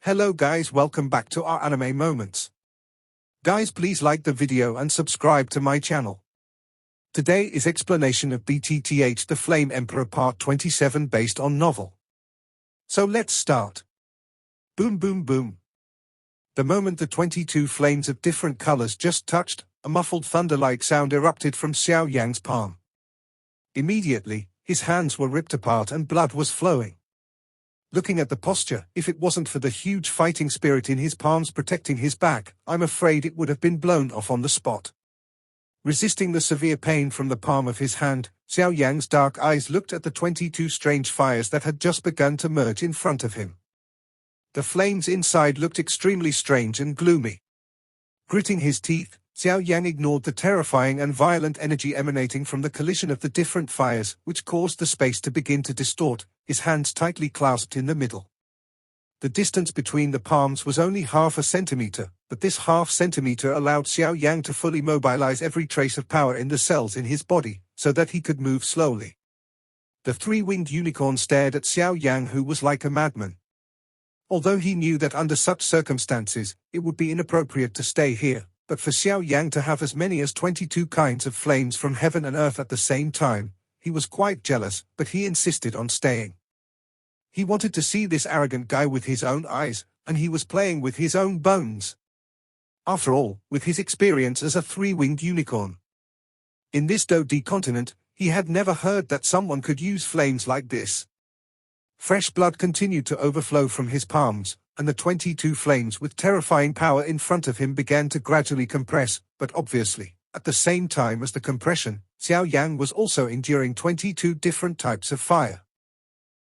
Hello guys, welcome back to our anime moments. Guys, please like the video and subscribe to my channel. Today is explanation of BTTH The Flame Emperor Part 27 based on novel. So let's start. Boom boom boom. The moment the 22 flames of different colors just touched, a muffled thunder-like sound erupted from Xiao Yan's palm. Immediately, his hands were ripped apart and blood was flowing. Looking at the posture, if it wasn't for the huge fighting spirit in his palms protecting his back, I'm afraid it would have been blown off on the spot. Resisting the severe pain from the palm of his hand, Xiao Yan's dark eyes looked at the 22 strange fires that had just begun to merge in front of him. The flames inside looked extremely strange and gloomy. Gritting his teeth, Xiao Yan ignored the terrifying and violent energy emanating from the collision of the different fires, which caused the space to begin to distort, his hands tightly clasped in the middle. The distance between the palms was only half a centimeter, but this half centimeter allowed Xiao Yan to fully mobilize every trace of power in the cells in his body, so that he could move slowly. The three-winged unicorn stared at Xiao Yan, who was like a madman. Although he knew that under such circumstances, it would be inappropriate to stay here, but for Xiao Yan to have as many as 22 kinds of flames from heaven and earth at the same time, he was quite jealous, but he insisted on staying. He wanted to see this arrogant guy with his own eyes, and he was playing with his own bones. After all, with his experience as a three-winged unicorn in this Dodi continent, he had never heard that someone could use flames like this. Fresh blood continued to overflow from his palms, and the 22 flames with terrifying power in front of him began to gradually compress, but obviously, at the same time as the compression, Xiao Yan was also enduring 22 different types of fire.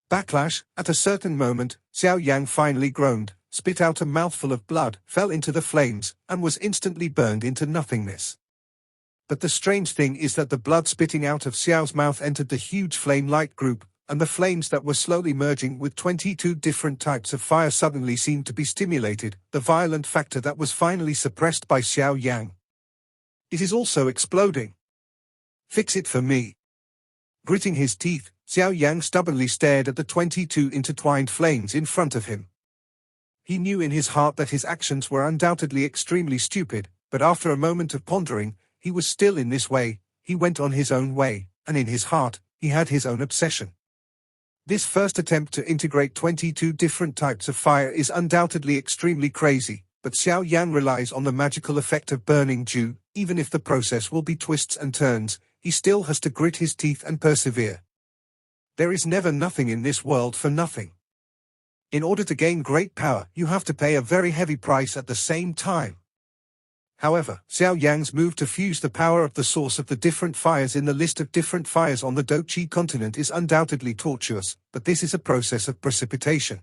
Backlash. At a certain moment, Xiao Yan finally groaned, spit out a mouthful of blood, fell into the flames, and was instantly burned into nothingness. But the strange thing is that the blood spitting out of Xiao's mouth entered the huge flame-like group, and the flames that were slowly merging with 22 different types of fire suddenly seemed to be stimulated, the violent factor that was finally suppressed by Xiao Yan. It is also exploding. Fix it for me. Gritting his teeth, Xiao Yan stubbornly stared at the 22 intertwined flames in front of him. He knew in his heart that his actions were undoubtedly extremely stupid, but after a moment of pondering, he was still in this way, he went on his own way, and in his heart, he had his own obsession. This first attempt to integrate 22 different types of fire is undoubtedly extremely crazy, but Xiao Yan relies on the magical effect of burning dew. Even if the process will be twists and turns, he still has to grit his teeth and persevere. There is never nothing in this world for nothing. In order to gain great power, you have to pay a very heavy price at the same time. However, Xiao Yan's move to fuse the power of the source of the different fires in the list of different fires on the Dochi continent is undoubtedly tortuous, but this is a process of precipitation.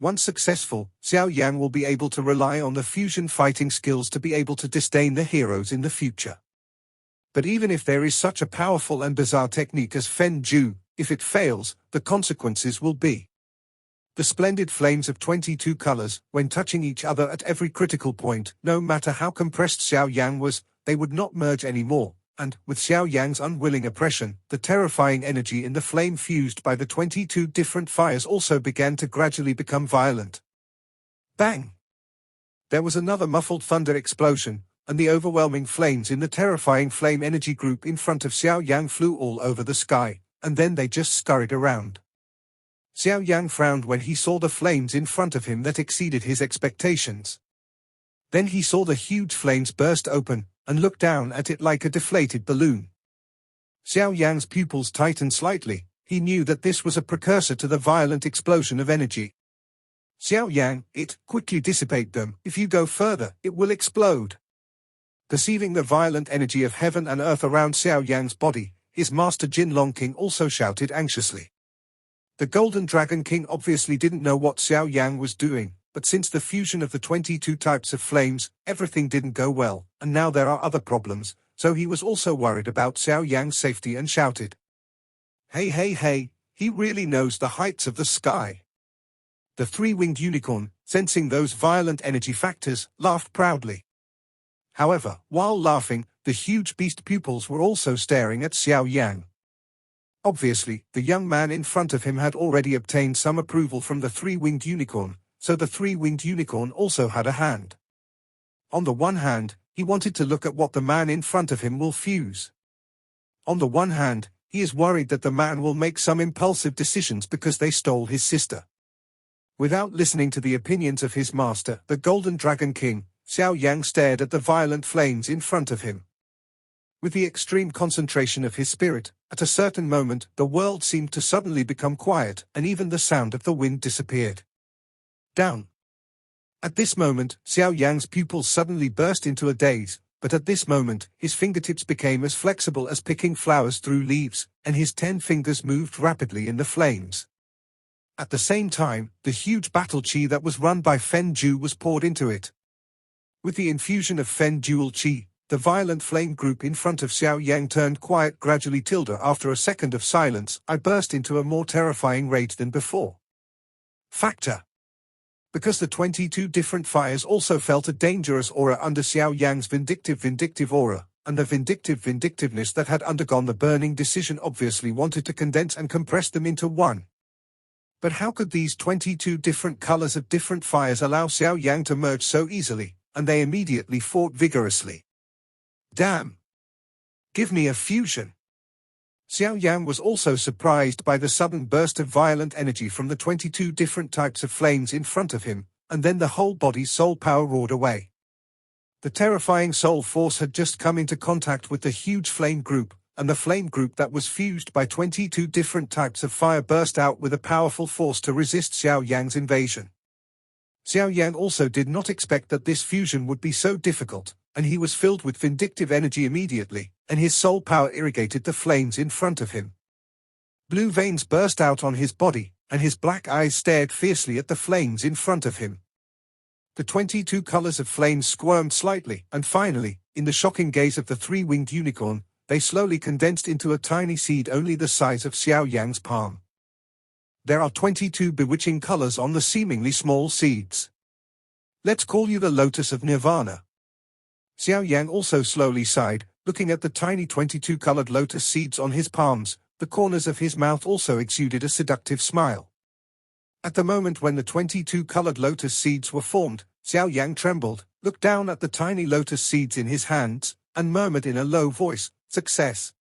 Once successful, Xiao Yan will be able to rely on the fusion fighting skills to be able to disdain the heroes in the future. But even if there is such a powerful and bizarre technique as Fen Ju, if it fails, the consequences will be the splendid flames of 22 colors, when touching each other at every critical point, no matter how compressed Xiao Yan was, they would not merge anymore, and, with Xiao Yan's unwilling oppression, the terrifying energy in the flame fused by the 22 different fires also began to gradually become violent. Bang! There was another muffled thunder explosion, and the overwhelming flames in the terrifying flame energy group in front of Xiao Yan flew all over the sky, and then they just scurried around. Xiao Yan frowned when he saw the flames in front of him that exceeded his expectations. Then he saw the huge flames burst open, and looked down at it like a deflated balloon. Xiao Yan's pupils tightened slightly. He knew that this was a precursor to the violent explosion of energy. Xiao Yan, quickly dissipate them. If you go further, it will explode. Perceiving the violent energy of heaven and earth around Xiao Yan's body, his master Jin Long King also shouted anxiously. The Golden Dragon King obviously didn't know what Xiao Yan was doing, but since the fusion of the 22 types of flames, everything didn't go well, and now there are other problems, so he was also worried about Xiao Yan's safety and shouted. Hey, he really knows the heights of the sky. The three-winged unicorn, sensing those violent energy factors, laughed proudly. However, while laughing, the huge beast pupils were also staring at Xiao Yan. Obviously, the young man in front of him had already obtained some approval from the three-winged unicorn, so the three-winged unicorn also had a hand. On the one hand, he wanted to look at what the man in front of him will fuse. On the one hand, he is worried that the man will make some impulsive decisions because they stole his sister. Without listening to the opinions of his master, the Golden Dragon King, Xiao Yan stared at the violent flames in front of him. With the extreme concentration of his spirit, at a certain moment the world seemed to suddenly become quiet, and even the sound of the wind disappeared. Down. At this moment, Xiao Yan's pupils suddenly burst into a daze, but at this moment, his fingertips became as flexible as picking flowers through leaves, and his 10 fingers moved rapidly in the flames. At the same time, the huge battle chi that was run by Fen Ju was poured into it. With the infusion of Fen Dual Chi, the violent flame group in front of Xiao Yan turned quiet gradually. After a second of silence, I burst into a more terrifying rage than before. Factor. Because the 22 different fires also felt a dangerous aura under Xiao Yan's vindictive aura, and the vindictiveness that had undergone the burning decision obviously wanted to condense and compress them into one. But how could these 22 different colors of different fires allow Xiao Yan to merge so easily? And they immediately fought vigorously. Damn! Give me a fusion! Xiao Yan was also surprised by the sudden burst of violent energy from the 22 different types of flames in front of him, and then the whole body's soul power roared away. The terrifying soul force had just come into contact with the huge flame group, and the flame group that was fused by 22 different types of fire burst out with a powerful force to resist Xiao Yan's invasion. Xiao Yan also did not expect that this fusion would be so difficult, and he was filled with vindictive energy immediately, and his soul power irrigated the flames in front of him. Blue veins burst out on his body, and his black eyes stared fiercely at the flames in front of him. The 22 colors of flames squirmed slightly, and finally, in the shocking gaze of the three-winged unicorn, they slowly condensed into a tiny seed only the size of Xiao Yan's palm. There are 22 bewitching colors on the seemingly small seeds. Let's call you the Lotus of Nirvana. Xiao Yan also slowly sighed, looking at the tiny 22-colored lotus seeds on his palms. The corners of his mouth also exuded a seductive smile. At the moment when the 22-colored lotus seeds were formed, Xiao Yan trembled, looked down at the tiny lotus seeds in his hands, and murmured in a low voice, "Success."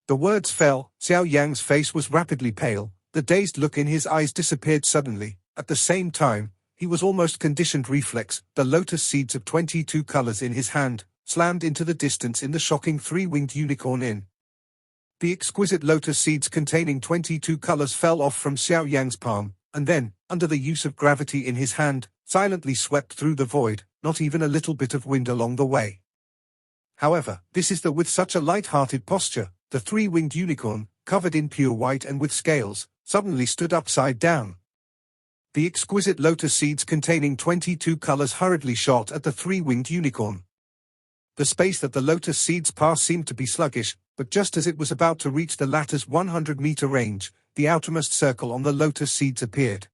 The words fell. Xiao Yan's face was rapidly pale, the dazed look in his eyes disappeared suddenly. At the same time, he was almost conditioned reflex. The lotus seeds of 22 colors in his hand slammed into the distance in the shocking three-winged unicorn in. The exquisite lotus seeds containing 22 colors fell off from Xiao Yan's palm, and then, under the use of gravity in his hand, silently swept through the void, not even a little bit of wind along the way. However, with such a light-hearted posture, the three-winged unicorn, covered in pure white and with scales, suddenly stood upside down. The exquisite lotus seeds containing 22 colors hurriedly shot at the three-winged unicorn. The space that the lotus seeds passed seemed to be sluggish, but just as it was about to reach the latter's 100-meter range, the outermost circle on the lotus seeds appeared.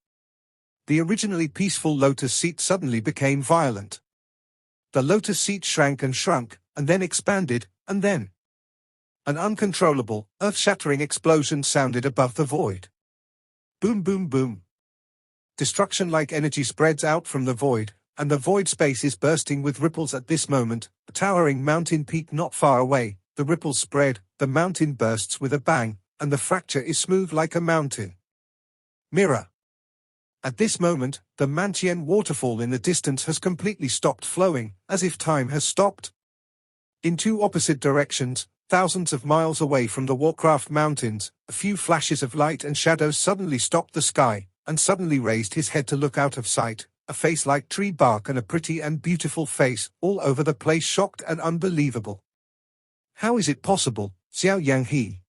The originally peaceful lotus seed suddenly became violent. The lotus seed shrank, and then expanded, and then an uncontrollable, earth-shattering explosion sounded above the void. Boom, boom, boom. Destruction-like energy spreads out from the void, and the void space is bursting with ripples at this moment. A towering mountain peak not far away, the ripples spread, the mountain bursts with a bang, and the fracture is smooth like a mountain. Mirror. At this moment, the Mantian waterfall in the distance has completely stopped flowing, as if time has stopped. In two opposite directions, thousands of miles away from the Warcraft Mountains, a few flashes of light and shadows suddenly stopped the sky, and suddenly raised his head to look out of sight, a face like tree bark and a pretty and beautiful face, all over the place, shocked and unbelievable. How is it possible, Xiao Yan he?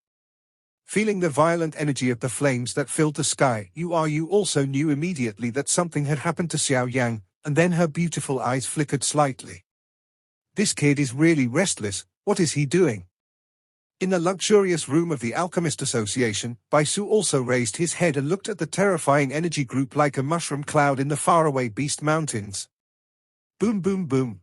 Feeling the violent energy of the flames that filled the sky, you also knew immediately that something had happened to Xiao Yan, and then her beautiful eyes flickered slightly. This kid is really restless, what is he doing? In the luxurious room of the Alchemist Association, Baisu also raised his head and looked at the terrifying energy group like a mushroom cloud in the faraway Beast Mountains. Boom, boom, boom.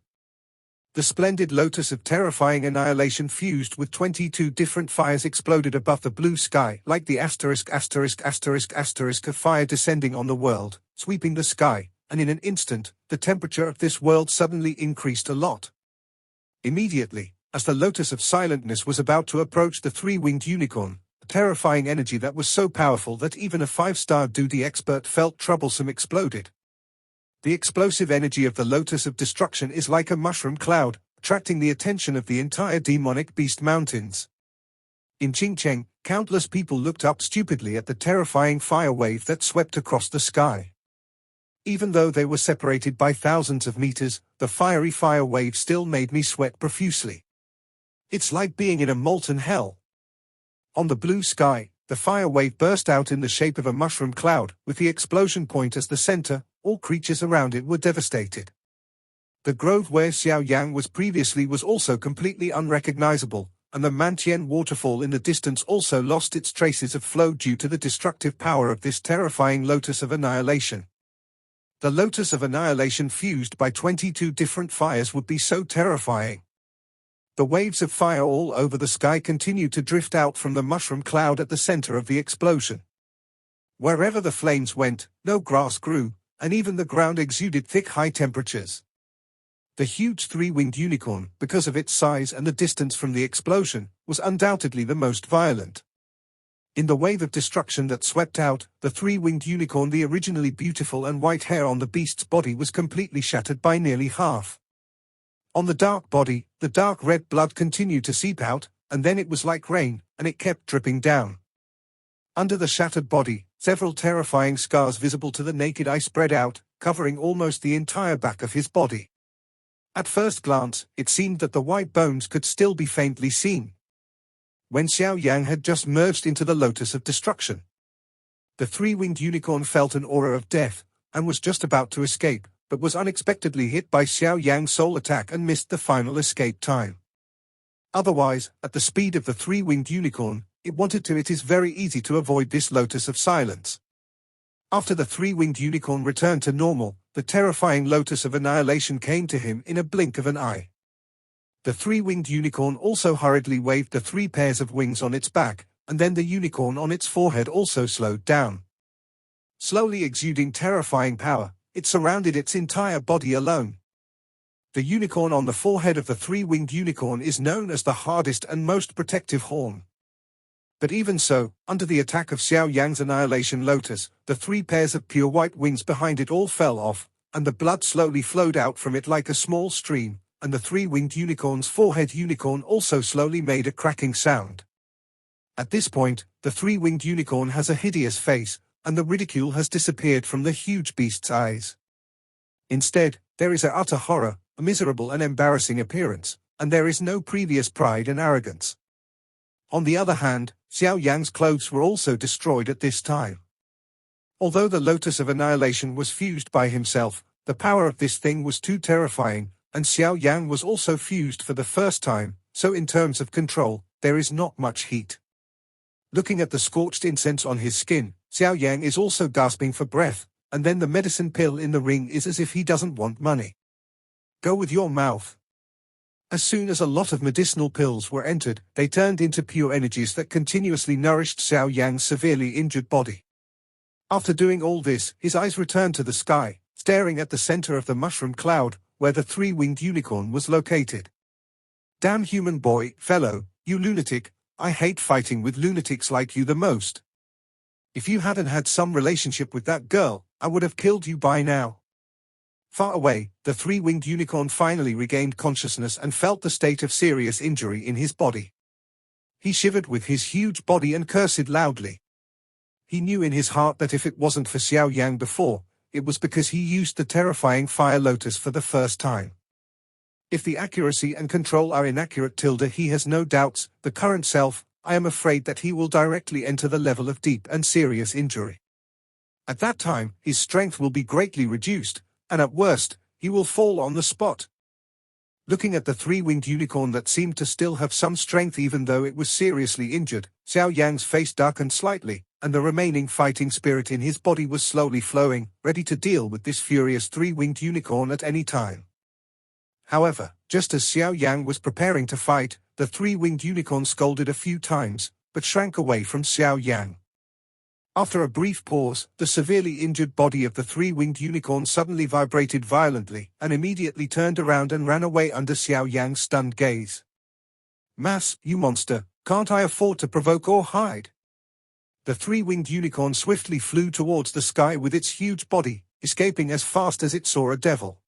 The splendid lotus of terrifying annihilation fused with 22 different fires exploded above the blue sky like the **** of fire descending on the world, sweeping the sky, and in an instant, the temperature of this world suddenly increased a lot. Immediately, as the Lotus of Silentness was about to approach the three-winged unicorn, a terrifying energy that was so powerful that even a 5-star duty expert felt troublesome exploded. The explosive energy of the Lotus of Destruction is like a mushroom cloud, attracting the attention of the entire demonic beast mountains. In Qingcheng, countless people looked up stupidly at the terrifying fire wave that swept across the sky. Even though they were separated by thousands of meters, the fiery fire wave still made me sweat profusely. It's like being in a molten hell. On the blue sky, the fire wave burst out in the shape of a mushroom cloud, with the explosion point as the center. All creatures around it were devastated. The grove where Xiao Yan was previously was also completely unrecognizable, and the Mantian waterfall in the distance also lost its traces of flow due to the destructive power of this terrifying Lotus of Annihilation. The Lotus of Annihilation fused by 22 different fires would be so terrifying. The waves of fire all over the sky continued to drift out from the mushroom cloud at the center of the explosion. Wherever the flames went, no grass grew, and even the ground exuded thick high temperatures. The huge three-winged unicorn, because of its size and the distance from the explosion, was undoubtedly the most violent. In the wave of destruction that swept out, the three-winged unicorn, the originally beautiful and white hair on the beast's body was completely shattered by nearly half. On the dark body, the dark red blood continued to seep out, and then it was like rain, and it kept dripping down. Under the shattered body, several terrifying scars visible to the naked eye spread out, covering almost the entire back of his body. At first glance, it seemed that the white bones could still be faintly seen. When Xiao Yan had just merged into the Lotus of Destruction, the three-winged unicorn felt an aura of death, and was just about to escape, but was unexpectedly hit by Xiao Yang's soul attack and missed the final escape time. Otherwise, at the speed of the three-winged unicorn, it is very easy to avoid this Lotus of Silence. After the three-winged unicorn returned to normal, the terrifying Lotus of Annihilation came to him in a blink of an eye. The three-winged unicorn also hurriedly waved the 3 pairs of wings on its back, and then the unicorn on its forehead also slowed down. Slowly exuding terrifying power, it surrounded its entire body alone. The unicorn on the forehead of the three-winged unicorn is known as the hardest and most protective horn. But even so, under the attack of Xiao Yang's Annihilation Lotus, the 3 pairs of pure white wings behind it all fell off, and the blood slowly flowed out from it like a small stream, and the three-winged unicorn's forehead unicorn also slowly made a cracking sound. At this point, the three-winged unicorn has a hideous face, and the ridicule has disappeared from the huge beast's eyes. Instead, there is a utter horror, a miserable and embarrassing appearance, and there is no previous pride and arrogance. On the other hand, Xiao Yang's clothes were also destroyed at this time. Although the Lotus of Annihilation was fused by himself, the power of this thing was too terrifying, and Xiao Yan was also fused for the first time, so in terms of control, there is not much heat. Looking at the scorched incense on his skin, Xiao Yan is also gasping for breath, and then the medicine pill in the ring is as if he doesn't want money. Go with your mouth. As soon as a lot of medicinal pills were entered, they turned into pure energies that continuously nourished Xiao Yang's severely injured body. After doing all this, his eyes returned to the sky, staring at the center of the mushroom cloud, where the three-winged unicorn was located. Damn human boy, fellow, you lunatic, I hate fighting with lunatics like you the most. If you hadn't had some relationship with that girl, I would have killed you by now. Far away, the three-winged unicorn finally regained consciousness and felt the state of serious injury in his body. He shivered with his huge body and cursed loudly. He knew in his heart that if it wasn't for Xiao Yan before, it was because he used the terrifying Fire Lotus for the first time. If the accuracy and control are inaccurate, he has no doubts, the current self, I am afraid that he will directly enter the level of deep and serious injury. At that time, his strength will be greatly reduced, and at worst, he will fall on the spot. Looking at the three-winged unicorn that seemed to still have some strength even though it was seriously injured, Xiao Yang's face darkened slightly, and the remaining fighting spirit in his body was slowly flowing, ready to deal with this furious three-winged unicorn at any time. However, just as Xiao Yan was preparing to fight, the three-winged unicorn scolded a few times, but shrank away from Xiao Yan. After a brief pause, the severely injured body of the three-winged unicorn suddenly vibrated violently, and immediately turned around and ran away under Xiao Yan's stunned gaze. "Mass, you monster, can't I afford to provoke or hide?" The three-winged unicorn swiftly flew towards the sky with its huge body, escaping as fast as it saw a devil.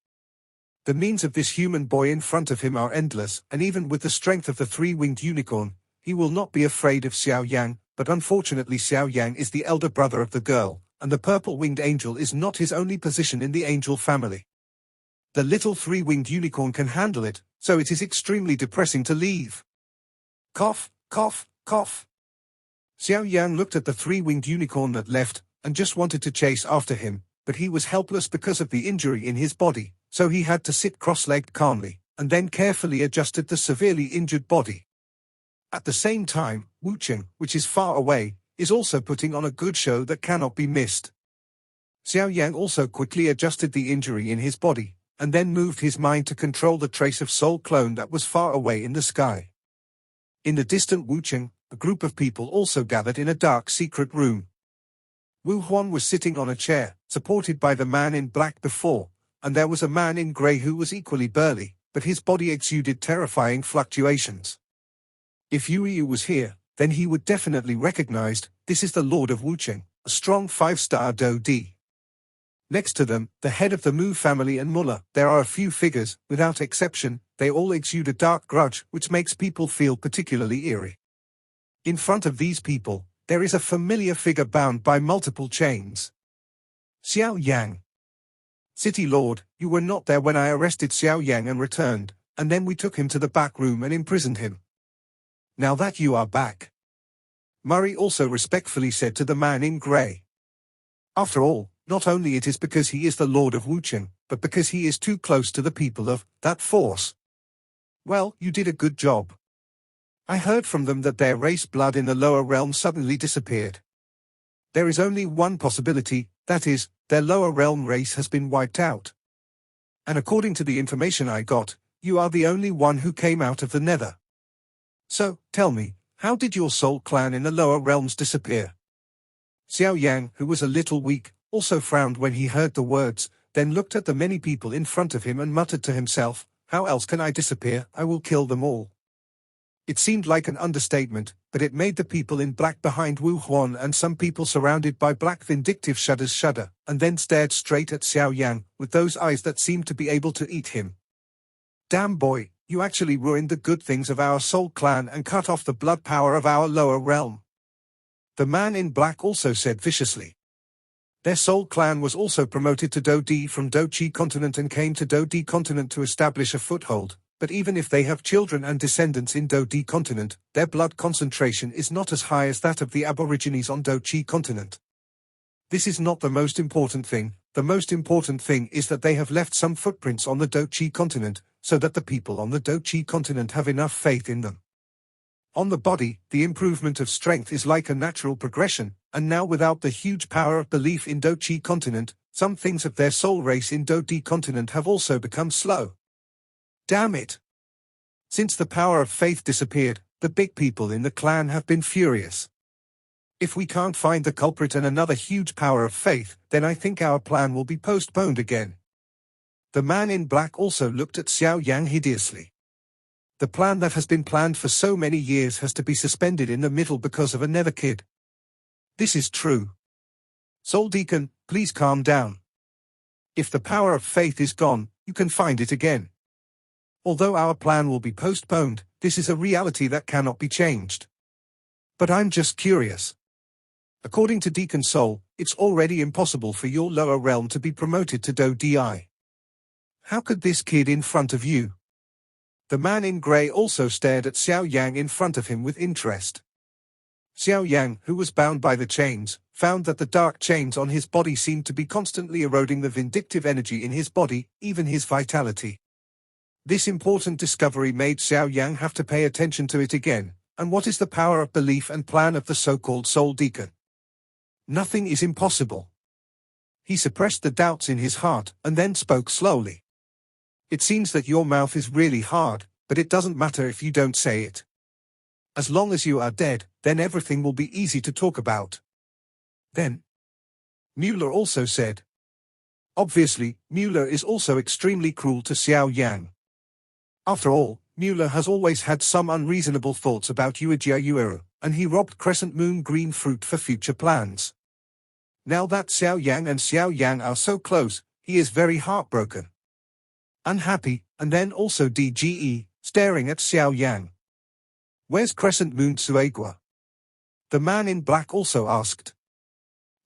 The means of this human boy in front of him are endless, and even with the strength of the three-winged unicorn, he will not be afraid of Xiao Yan. But unfortunately Xiao Yan is the elder brother of the girl, and the purple-winged angel is not his only position in the angel family. The little three-winged unicorn can handle it, so it is extremely depressing to leave. Cough, cough, cough. Xiao Yan looked at the three-winged unicorn that left, and just wanted to chase after him, but he was helpless because of the injury in his body, so he had to sit cross-legged calmly, and then carefully adjusted the severely injured body. At the same time, Wucheng, which is far away, is also putting on a good show that cannot be missed. Xiao Yang also quickly adjusted the injury in his body, and then moved his mind to control the trace of soul clone that was far away in the sky. In the distant Wucheng, a group of people also gathered in a dark secret room. Wu Huan was sitting on a chair, supported by the man in black before, and there was a man in grey who was equally burly, but his body exuded terrifying fluctuations. If Yu was here, then he would definitely recognize, this is the Lord of Wucheng, a strong 5-star Do Di. Next to them, the head of the Mu family and Mullah, there are a few figures, without exception, they all exude a dark grudge which makes people feel particularly eerie. In front of these people, there is a familiar figure bound by multiple chains. Xiao Yang. City Lord, you were not there when I arrested Xiao Yang and returned, and then we took him to the back room and imprisoned him. Now that you are back. Murray also respectfully said to the man in grey. After all, not only it is because he is the Lord of Wucheng, but because he is too close to the people of that force. Well, you did a good job. I heard from them that their race blood in the lower realm suddenly disappeared. There is only one possibility, that is, their lower realm race has been wiped out. And according to the information I got, you are the only one who came out of the nether. So, tell me, how did your soul clan in the lower realms disappear? Xiao Yang, who was a little weak, also frowned when he heard the words, then looked at the many people in front of him and muttered to himself, how else can I disappear? I will kill them all. It seemed like an understatement, but it made the people in black behind Wu Huan and some people surrounded by black vindictive shudders shudder, and then stared straight at Xiao Yang, with those eyes that seemed to be able to eat him. Damn boy, you actually ruined the good things of our soul clan and cut off the blood power of our lower realm. The man in black also said viciously. Their soul clan was also promoted to Do Di from Do Chi continent and came to Do Di continent to establish a foothold, but even if they have children and descendants in Do Di continent, their blood concentration is not as high as that of the aborigines on Do Chi continent. This is not the most important thing. The most important thing is that they have left some footprints on the Do Chi continent, so that the people on the Do Chi continent have enough faith in them. On the body, the improvement of strength is like a natural progression, and now without the huge power of belief in Do Chi continent, some things of their soul race in Do Di continent have also become slow. Damn it! Since the power of faith disappeared, the big people in the clan have been furious. If we can't find the culprit and another huge power of faith, then I think our plan will be postponed again. The man in black also looked at Xiao Yang hideously. The plan that has been planned for so many years has to be suspended in the middle because of a nether kid. This is true. Soul Deacon, please calm down. If the power of faith is gone, you can find it again. Although our plan will be postponed, this is a reality that cannot be changed. But I'm just curious. According to Deacon Soul, it's already impossible for your lower realm to be promoted to Do Di. How could this kid in front of you? The man in grey also stared at Xiao Yang in front of him with interest. Xiao Yang, who was bound by the chains, found that the dark chains on his body seemed to be constantly eroding the vindictive energy in his body, even his vitality. This important discovery made Xiao Yang have to pay attention to it again, and what is the power of belief and plan of the so-called Soul Deacon? Nothing is impossible. He suppressed the doubts in his heart, and then spoke slowly. It seems that your mouth is really hard, but it doesn't matter if you don't say it. As long as you are dead, then everything will be easy to talk about. Then Mueller also said. Obviously, Mueller is also extremely cruel to Xiao Yan. After all, Mueller has always had some unreasonable thoughts about Yuejia Yuero, and he robbed Crescent Moon green fruit for future plans. Now that Xiao Yang and Xiao Yang are so close, he is very heartbroken. Unhappy, and then also DGE, staring at Xiao Yang. Where's Crescent Moon Suegua? The man in black also asked.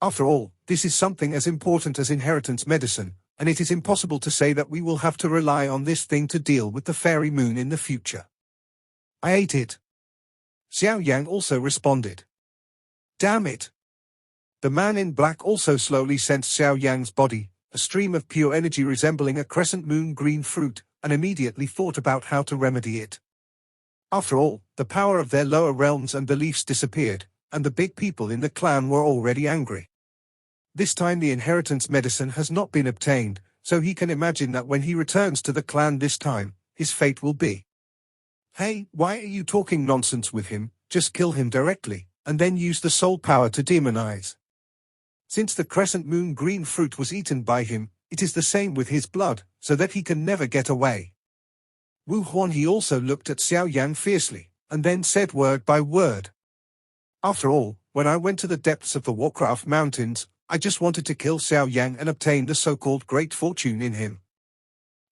After all, this is something as important as inheritance medicine, and it is impossible to say that we will have to rely on this thing to deal with the fairy moon in the future. I ate it. Xiao Yang also responded. Damn it. The man in black also slowly sensed Xiao Yang's body, a stream of pure energy resembling a crescent moon green fruit, and immediately thought about how to remedy it. After all, the power of their lower realms and beliefs disappeared, and the big people in the clan were already angry. This time the inheritance medicine has not been obtained, so he can imagine that when he returns to the clan this time, his fate will be. Hey, why are you talking nonsense with him? Just kill him directly, and then use the soul power to demonize. Since the crescent moon green fruit was eaten by him, it is the same with his blood, so that he can never get away. Wu Huan he also looked at Xiao Yang fiercely, and then said word by word. After all, when I went to the depths of the Warcraft Mountains, I just wanted to kill Xiao Yang and obtain the so-called great fortune in him.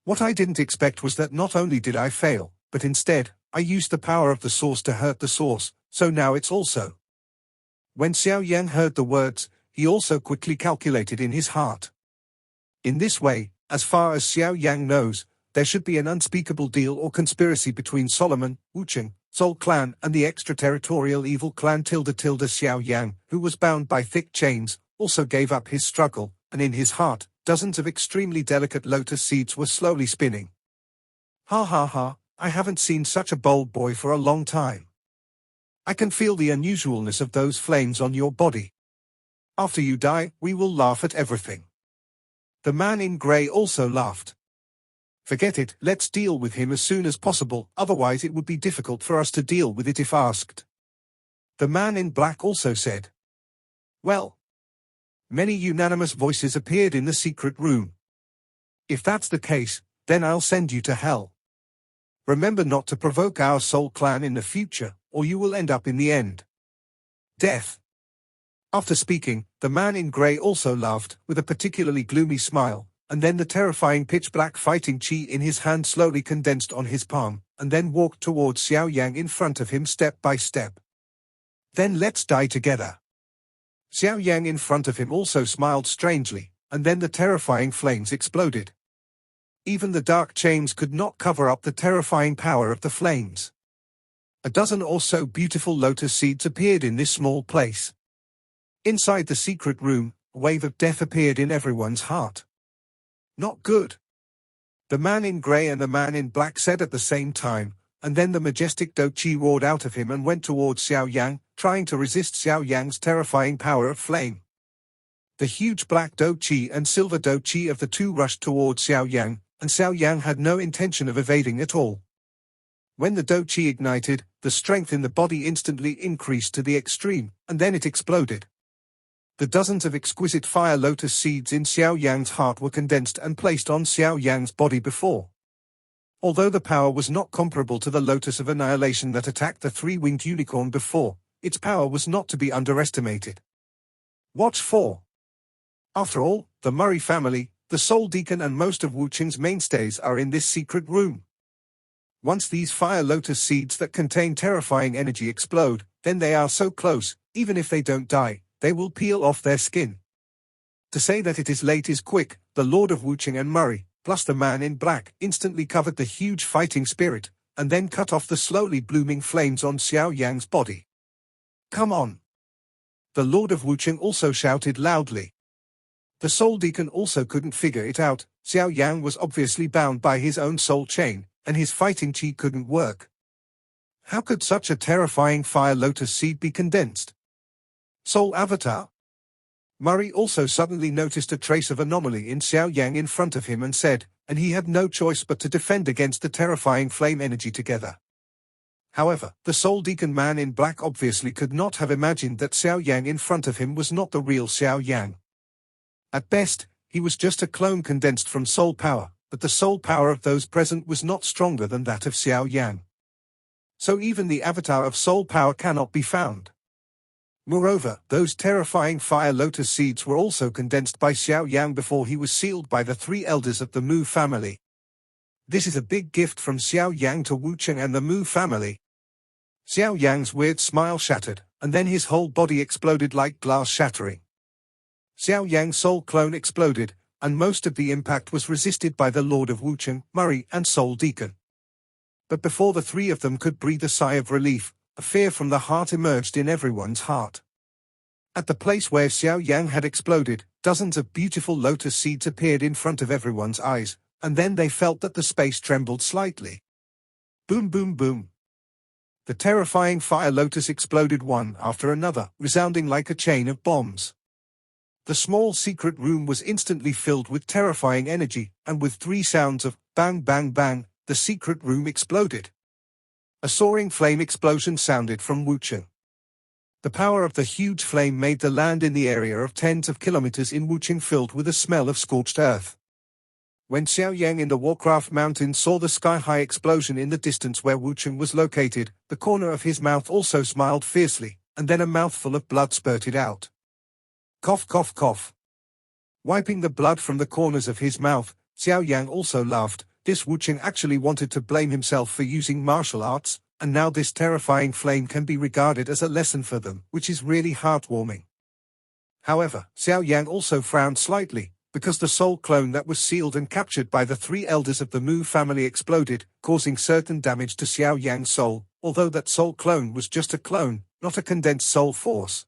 What I didn't expect was that not only did I fail, but instead, I used the power of the source to hurt the source, so now it's also. When Xiao Yang heard the words, he also quickly calculated in his heart. In this way, as far as Xiao Yang knows, there should be an unspeakable deal or conspiracy between Solomon, Wucheng, Soul Clan and the extraterritorial evil clan Xiao Yang, who was bound by thick chains, also gave up his struggle, and in his heart, dozens of extremely delicate lotus seeds were slowly spinning. Ha ha ha, I haven't seen such a bold boy for a long time. I can feel the unusualness of those flames on your body. After you die, we will laugh at everything. The man in grey also laughed. Forget it, let's deal with him as soon as possible, otherwise it would be difficult for us to deal with it if asked. The man in black also said. Well. Many unanimous voices appeared in the secret room. If that's the case, then I'll send you to hell. Remember not to provoke our soul clan in the future, or you will end up in the end. Death. After speaking, the man in grey also laughed, with a particularly gloomy smile, and then the terrifying pitch-black fighting chi in his hand slowly condensed on his palm, and then walked towards Xiao Yang in front of him step by step. Then let's die together. Xiao Yang in front of him also smiled strangely, and then the terrifying flames exploded. Even the dark chains could not cover up the terrifying power of the flames. A dozen or so beautiful lotus seeds appeared in this small place. Inside the secret room, a wave of death appeared in everyone's heart. Not good. The man in grey and the man in black said at the same time, and then the majestic Do Chi roared out of him and went towards Xiao Yang, trying to resist Xiao Yang's terrifying power of flame. The huge black Do Chi and silver Do Chi of the two rushed towards Xiao Yang, and Xiao Yang had no intention of evading at all. When the Do Chi ignited, the strength in the body instantly increased to the extreme, and then it exploded. The dozens of exquisite fire lotus seeds in Xiao Yang's heart were condensed and placed on Xiao Yang's body before. Although the power was not comparable to the lotus of annihilation that attacked the three-winged unicorn before, its power was not to be underestimated. Watch for. After all, the Murray family, the Soul Deacon and most of Wucheng's mainstays are in this secret room. Once these fire lotus seeds that contain terrifying energy explode, then they are so close, even if they don't die, they will peel off their skin. To say that it is late is quick. The Lord of Wucheng and Murray, plus the man in black, instantly covered the huge fighting spirit, and then cut off the slowly blooming flames on Xiao Yang's body. Come on! The Lord of Wucheng also shouted loudly. The Soul Deacon also couldn't figure it out. Xiao Yang was obviously bound by his own soul chain, and his fighting chi couldn't work. How could such a terrifying fire lotus seed be condensed? Soul Avatar? Murray also suddenly noticed a trace of anomaly in Xiao Yang in front of him and said, and he had no choice but to defend against the terrifying flame energy together. However, the Soul Deacon man in black obviously could not have imagined that Xiao Yang in front of him was not the real Xiao Yang. At best, he was just a clone condensed from soul power, but the soul power of those present was not stronger than that of Xiao Yang. So even the avatar of soul power cannot be found. Moreover, those terrifying fire lotus seeds were also condensed by Xiao Yang before he was sealed by the three elders of the Mu family. This is a big gift from Xiao Yang to Wu Cheng and the Mu family. Xiao Yang's weird smile shattered, and then his whole body exploded like glass shattering. Xiao Yang's soul clone exploded, and most of the impact was resisted by the Lord of Wu Cheng, Murray, and Soul Deacon. But before the three of them could breathe a sigh of relief, a fear from the heart emerged in everyone's heart. At the place where Xiao Yang had exploded, dozens of beautiful lotus seeds appeared in front of everyone's eyes, and then they felt that the space trembled slightly. Boom boom boom. The terrifying fire lotus exploded one after another, resounding like a chain of bombs. The small secret room was instantly filled with terrifying energy, and with three sounds of bang bang bang, the secret room exploded. A soaring flame explosion sounded from Wu Cheng. The power of the huge flame made the land in the area of tens of kilometers in Wu Cheng filled with a smell of scorched earth. When Xiao Yang in the Warcraft Mountain saw the sky-high explosion in the distance where Wu Cheng was located, the corner of his mouth also smiled fiercely, and then a mouthful of blood spurted out. Cough cough cough. Wiping the blood from the corners of his mouth, Xiao Yang also laughed. This Wu Cheng actually wanted to blame himself for using martial arts, and now this terrifying flame can be regarded as a lesson for them, which is really heartwarming. However, Xiao Yang also frowned slightly, because the soul clone that was sealed and captured by the three elders of the Mu family exploded, causing certain damage to Xiao Yang's soul, although that soul clone was just a clone, not a condensed soul force.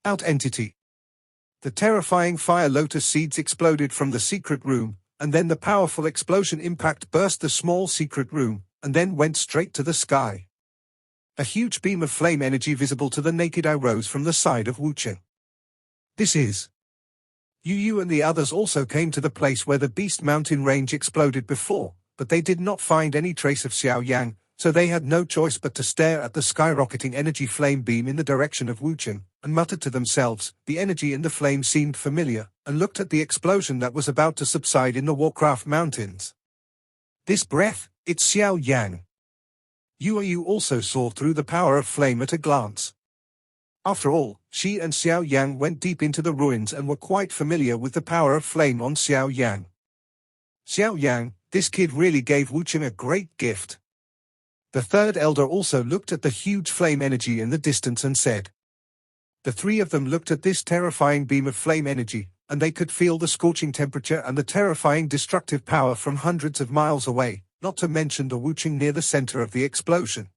Out entity. The terrifying fire lotus seeds exploded from the secret room, and then the powerful explosion impact burst the small secret room, and then went straight to the sky. A huge beam of flame energy visible to the naked eye rose from the side of Wu Cheng. This is. Yu and the others also came to the place where the Beast Mountain range exploded before, but they did not find any trace of Xiao Yang, so they had no choice but to stare at the skyrocketing energy flame beam in the direction of Wu Cheng, and muttered to themselves. The energy in the flame seemed familiar, and looked at the explosion that was about to subside in the Warcraft Mountains. This breath, it's Xiao Yang. Yu also saw through the power of flame at a glance. After all, she and Xiao Yang went deep into the ruins and were quite familiar with the power of flame on Xiao Yang. Xiao Yang, this kid really gave Wu Cheng a great gift. The third elder also looked at the huge flame energy in the distance and said. The three of them looked at this terrifying beam of flame energy, and they could feel the scorching temperature and the terrifying destructive power from hundreds of miles away, not to mention the Wu Cheng near the center of the explosion.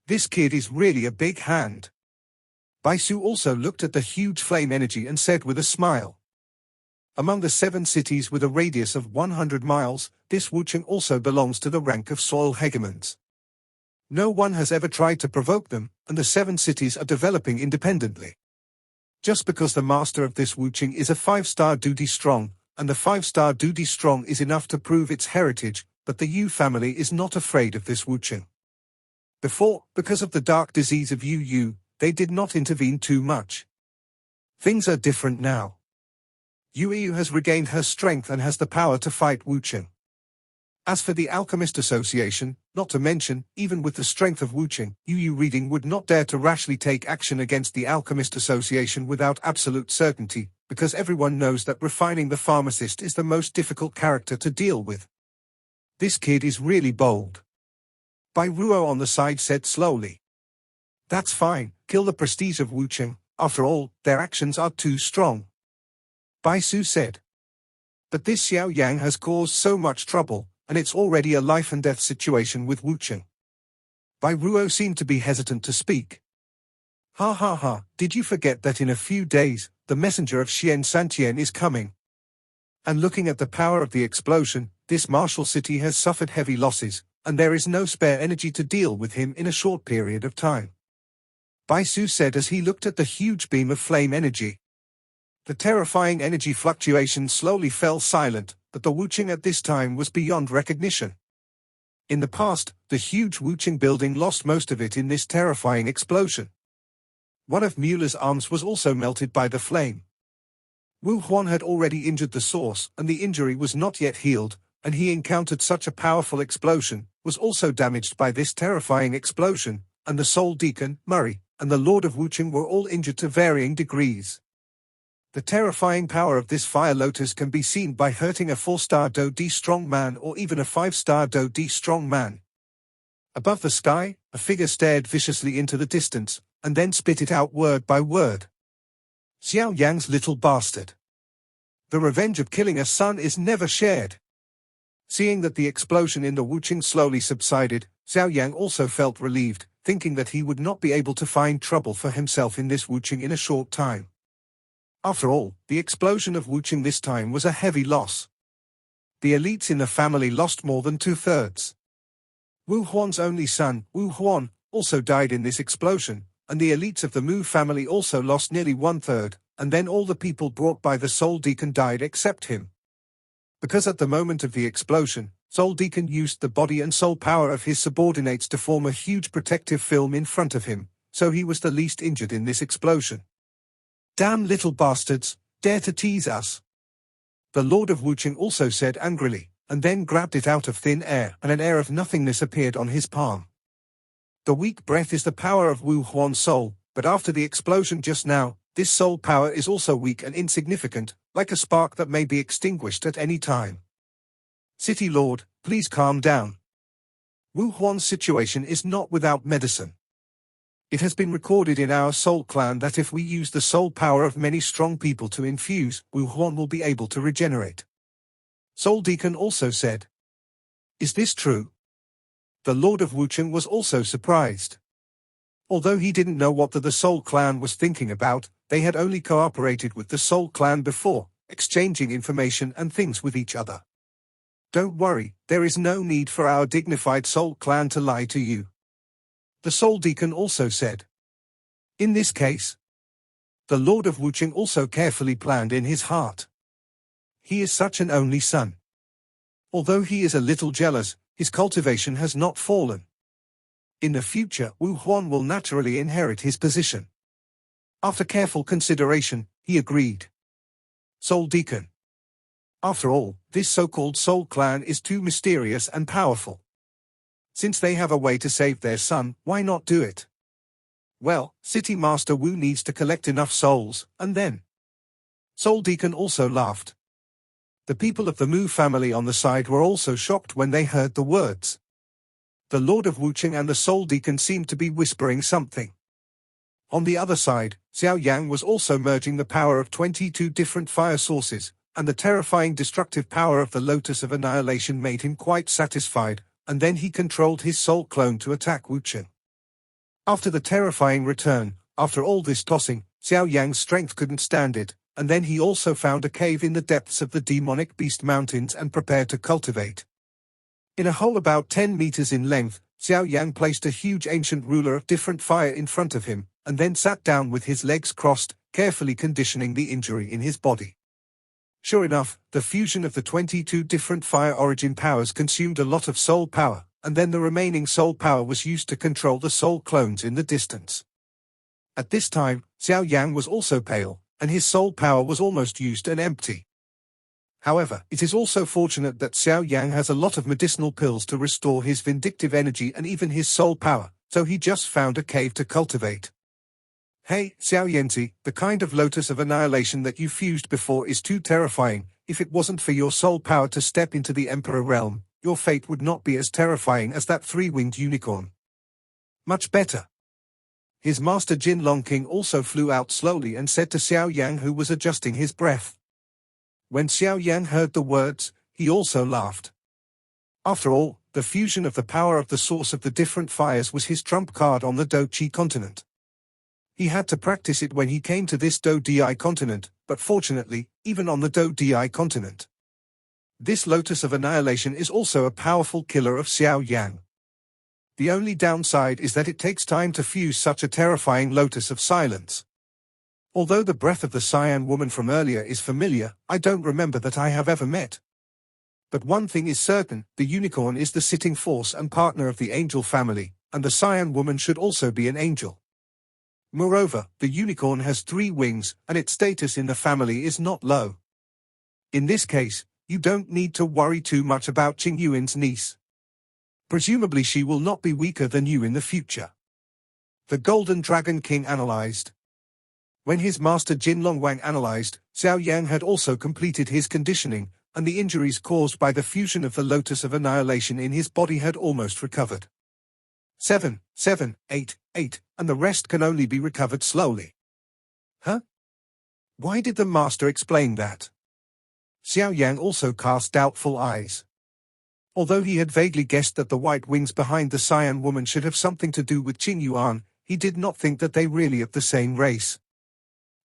This kid is really a big hand. Baisu also looked at the huge flame energy and said with a smile. Among the 7 cities with a radius of 100 miles, this Wu Cheng also belongs to the rank of soil hegemons. No one has ever tried to provoke them, and the 7 cities are developing independently. Just because the master of this Wu Cheng is a 5-star duty strong, and the 5-star duty strong is enough to prove its heritage, but the Yu family is not afraid of this Wu Cheng. Before, because of the dark disease of Yu, they did not intervene too much. Things are different now. Yu has regained her strength and has the power to fight Wu Cheng. As for the Alchemist Association, not to mention, even with the strength of Wu Cheng, Yu reading would not dare to rashly take action against the Alchemist Association without absolute certainty, because everyone knows that refining the pharmacist is the most difficult character to deal with. This kid is really bold. Bai Ruo on the side said slowly. That's fine, kill the prestige of Wu Cheng, after all, their actions are too strong. Bai Su said. But this Xiao Yang has caused so much trouble, and it's already a life-and-death situation with Wu Cheng. Bai Ruo seemed to be hesitant to speak. Ha ha ha, did you forget that in a few days, the messenger of Xian Santian is coming? And looking at the power of the explosion, this martial city has suffered heavy losses, and there is no spare energy to deal with him in a short period of time. Bai Su said as he looked at the huge beam of flame energy. The terrifying energy fluctuation slowly fell silent, but the Wu Cheng at this time was beyond recognition. In the past, the huge Wuching building lost most of it in this terrifying explosion. One of Mueller's arms was also melted by the flame. Wu Huan had already injured the source, and the injury was not yet healed, and he encountered such a powerful explosion, was also damaged by this terrifying explosion, and the Soul Deacon, Murray, and the Lord of Wuching were all injured to varying degrees. The terrifying power of this fire lotus can be seen by hurting a 4-star Do D strong man or even a 5-star Do D strong man. Above the sky, a figure stared viciously into the distance, and then spit it out word by word. Xiao Yan's little bastard. The revenge of killing a son is never shared. Seeing that the explosion in the Wuching slowly subsided, Xiao Yan also felt relieved, thinking that he would not be able to find trouble for himself in this Wuching in a short time. After all, the explosion of Wuching this time was a heavy loss. The elites in the family lost more than 2/3. Wu Huan's only son, Wu Huan, also died in this explosion, and the elites of the Mu family also lost nearly 1/3, and then all the people brought by the Soul Deacon died except him. Because at the moment of the explosion, Soul Deacon used the body and soul power of his subordinates to form a huge protective film in front of him, so he was the least injured in this explosion. Damn little bastards, dare to tease us. The Lord of Wuching also said angrily, and then grabbed it out of thin air, and an air of nothingness appeared on his palm. The weak breath is the power of Wu Huan's soul, but after the explosion just now, this soul power is also weak and insignificant, like a spark that may be extinguished at any time. City Lord, please calm down. Wu Huan's situation is not without medicine. It has been recorded in our soul clan that if we use the soul power of many strong people to infuse, Wu Huan will be able to regenerate. Soul Deacon also said. Is this true? The Lord of Wuching was also surprised. Although he didn't know what the Soul Clan was thinking about, they had only cooperated with the Soul Clan before, exchanging information and things with each other. Don't worry, there is no need for our dignified Soul Clan to lie to you. The Soul Deacon also said. In this case, the Lord of Wuching also carefully planned in his heart. He is such an only son. Although he is a little jealous, his cultivation has not fallen. In the future, Wu Huan will naturally inherit his position. After careful consideration, he agreed. Soul Deacon. After all, this so-called Soul Clan is too mysterious and powerful. Since they have a way to save their son, why not do it? Well, City Master Wu needs to collect enough souls, and then. Soul Deacon also laughed. The people of the Mu family on the side were also shocked when they heard the words. The Lord of Wuching and the Soul Deacon seemed to be whispering something. On the other side, Xiao Yang was also merging the power of 22 different fire sources, and the terrifying destructive power of the Lotus of Annihilation made him quite satisfied, and then he controlled his soul clone to attack Wuching. After the terrifying return, after all this tossing, Xiao Yang's strength couldn't stand it, and then he also found a cave in the depths of the demonic beast mountains and prepared to cultivate. In a hole about 10 meters in length, Xiao Yang placed a huge ancient ruler of different fire in front of him, and then sat down with his legs crossed, carefully conditioning the injury in his body. Sure enough, the fusion of the 22 different fire origin powers consumed a lot of soul power, and then the remaining soul power was used to control the soul clones in the distance. At this time, Xiao Yang was also pale, and his soul power was almost used and empty. However, it is also fortunate that Xiao Yang has a lot of medicinal pills to restore his vindictive energy and even his soul power, so he just found a cave to cultivate. Hey, Xiao Yanzi, the kind of Lotus of Annihilation that you fused before is too terrifying. If it wasn't for your soul power to step into the Emperor realm, your fate would not be as terrifying as that 3-winged unicorn. Much better. His master Jin Longking also flew out slowly and said to Xiao Yang, who was adjusting his breath. When Xiao Yang heard the words, he also laughed. After all, the fusion of the power of the source of the different fires was his trump card on the Do Chi continent. He had to practice it when he came to this Do Di continent, but fortunately, even on the Do Di continent. This Lotus of Annihilation is also a powerful killer of Xiao Yang. The only downside is that it takes time to fuse such a terrifying Lotus of Silence. Although the breath of the Cyan woman from earlier is familiar, I don't remember that I have ever met. But one thing is certain, the unicorn is the sitting force and partner of the angel family, and the Xian woman should also be an angel. Moreover, the unicorn has 3 wings, and its status in the family is not low. In this case, you don't need to worry too much about Qing Yuan's niece. Presumably she will not be weaker than you in the future. The Golden Dragon King analyzed. When his master Jin Longwang analyzed, Xiao Yan had also completed his conditioning, and the injuries caused by the fusion of the Lotus of Annihilation in his body had almost recovered. 7, 7, 8, 8, and the rest can only be recovered slowly. Huh? Why did the master explain that? Xiao Yan also cast doubtful eyes. Although he had vaguely guessed that the white wings behind the Xian woman should have something to do with Qing Yuan, he did not think that they really of the same race.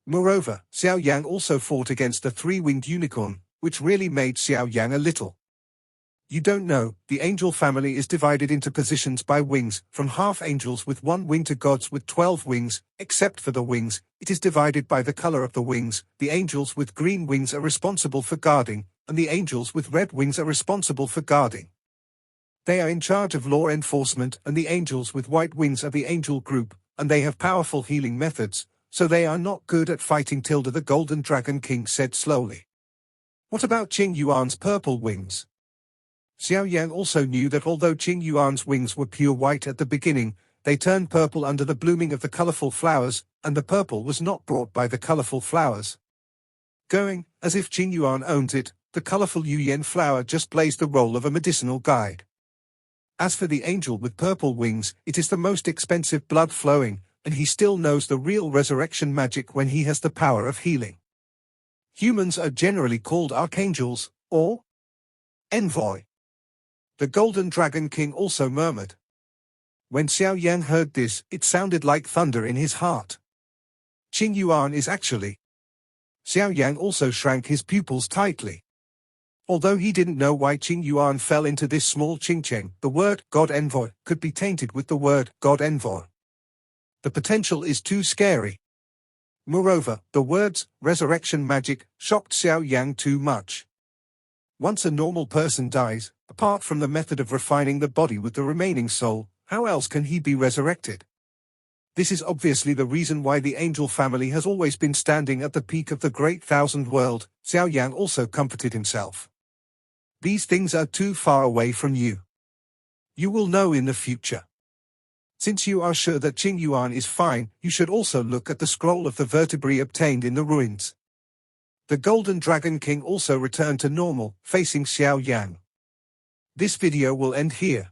Moreover, Xiao Yan also fought against the 3-winged unicorn, which really made Xiao Yan a little. You don't know, the angel family is divided into positions by wings, from half-angels with 1 wing to gods with 12 wings, except for the wings, it is divided by the color of the wings. The angels with green wings are responsible for guarding, and the angels with red wings are responsible for guarding. They are in charge of law enforcement, and the angels with white wings are the angel group, and they have powerful healing methods, so they are not good at fighting. The Golden Dragon King said slowly. What about Qing Yuan's purple wings? Xiao Yan also knew that although Qing Yuan's wings were pure white at the beginning, they turned purple under the blooming of the colorful flowers, and the purple was not brought by the colorful flowers. Going, as if Qing Yuan owns it, the colorful Yuyan flower just plays the role of a medicinal guide. As for the angel with purple wings, it is the most expensive blood flowing, and he still knows the real resurrection magic when he has the power of healing. Humans are generally called archangels, or envoy. The Golden Dragon King also murmured. When Xiao Yan heard this, it sounded like thunder in his heart. Qing Yuan is actually. Xiao Yan also shrank his pupils tightly. Although he didn't know why Qing Yuan fell into this small Qingcheng, the word God Envoy could be tainted with the word God Envoy. The potential is too scary. Moreover, the words resurrection magic shocked Xiao Yan too much. Once a normal person dies, apart from the method of refining the body with the remaining soul, how else can he be resurrected? This is obviously the reason why the angel family has always been standing at the peak of the great thousand world. Xiao Yan also comforted himself. These things are too far away from you. You will know in the future. Since you are sure that Qing Yuan is fine, you should also look at the scroll of the vertebrae obtained in the ruins. The Golden Dragon King also returned to normal, facing Xiao Yan. This video will end here.